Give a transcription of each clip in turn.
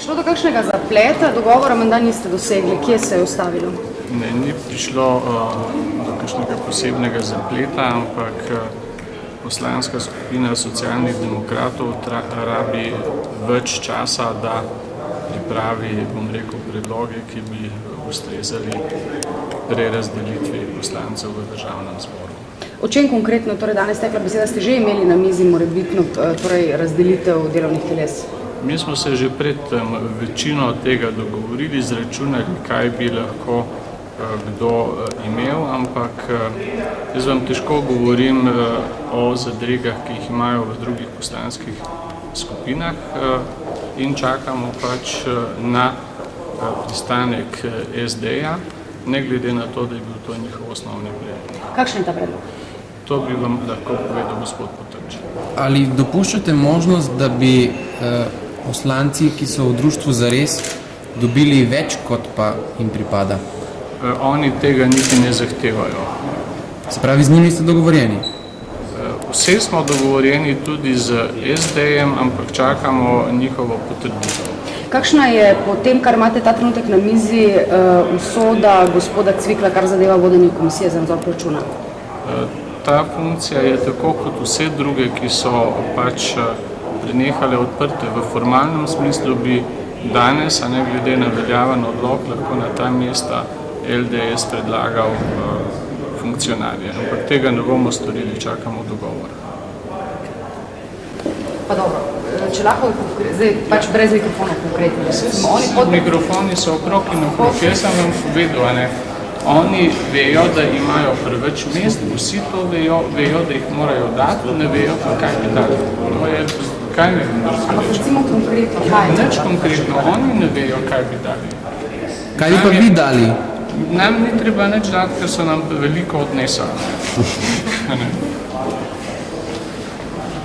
prišlo do kakšnega zapleta, dogovora menda niste dosegli? Kje se je ustavilo? Ne, ni prišlo do kakšnega posebnega zapleta, ampak poslanska skupina Socialnih demokratov rabi več časa, da pripravi, predloge, ki bi ustrezali prerazdelitvi poslancev v državnem zboru. O čem konkretno, torej danes tekla beseda, ste že imeli na mizi morebitno razdelitev delovnih teles? Mi smo se že pred večino tega dogovorili, izračunali, kaj bi lahko kdo imel, ampak jaz vam težko govorim o zadregah, ki jih imajo v drugih poslanskih skupinah in čakamo pač na pristanek SD-ja, ne glede na to, da je bil to njihov osnovni predlog. Kakšen je ta predlog? To bi vam lahko povedal gospod Potrč. Ali dopuščate možnost, da bi poslanci, ki so v društvu Zares, dobili več, kot pa jim pripada? Oni tega niti ne zahtevajo. Se pravi, z njimi ste dogovorjeni? Vse smo dogovorjeni tudi z SD-jem, ampak čakamo njihovo potrditev. Kakšna je po tem, kar imate ta trenutek na mizi, usoda gospoda Cvikla, kar zadeva vodenje komisije za nadzor proračuna? Ta funkcija je tako kot vse druge, ki so pač prenehale odprte v formalnem smislu, bi danes, a ne glede na veljaven odlok, lahko na ta mesta LDS predlagal funkcionarje. Ampak tega ne bomo storili, čakamo dogovor. Pa dobro, če lahko, zdaj pač brez mikrofonov konkretno. Mikrofoni so okrog in okrog. Jaz sem vam povedal, ne? Oni vejo, da imajo preveč mest, vsi to vejo, da jih morajo dati, ne vejo pa, kaj bi dali. To je, kaj ne vem, ampak recimo konkretno, kaj? Nič konkretno, oni ne vejo, kaj bi dali. Kaj bi pa vi dali? Nam ni treba nič dati, ker so nam veliko odnesali.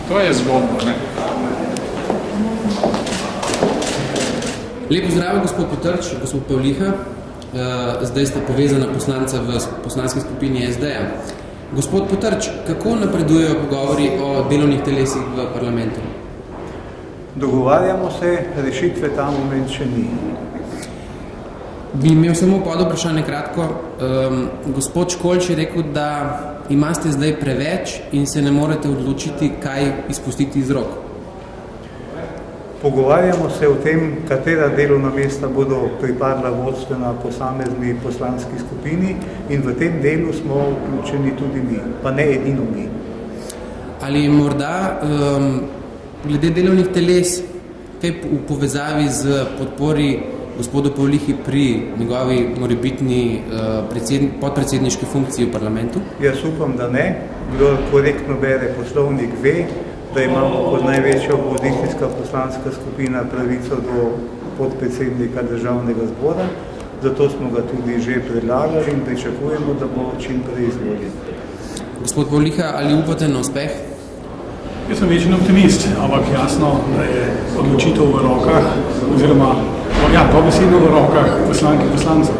To je zgodbo, ne? Lepo zdravo, gospod Potrč, gospod Pavliha. Zdaj ste povezana poslanca v poslanski skupini SD-ja. Gospod Potrč, kako napredujejo pogovori o delovnih telesih v parlamentu? Dogovarjamo se, rešitve ta moment še ni. Bi imel samo pod vprašanje kratko. Gospod Školč je rekel, da imate zdaj preveč in se ne morete odločiti, kaj izpustiti iz rok. Pogovarjamo se o tem, katera delovna mesta bodo pripadla vodstvena posamezni poslanski skupini in v tem delu smo vključeni tudi mi, pa ne edino mi. Ali morda glede delovnih teles, kaj v povezavi z podpori gospodu Pavlihi pri njegovi morebitni podpredsedniški funkciji v parlamentu? Jaz upam, da ne. Kdor korektno bere poslovnik, ve, da imamo kot največja opozicijska poslanska skupina pravico do podpredsednika državnega zbora, zato smo ga tudi že predlagali in pričakujemo, da bo čim prej izvoljen. Gospod Pavliha, ali upate na uspeh? Jaz sem večni optimist, ampak jasno, da je odločitev v rokah, oziroma dobesedno v rokah poslank in poslancev.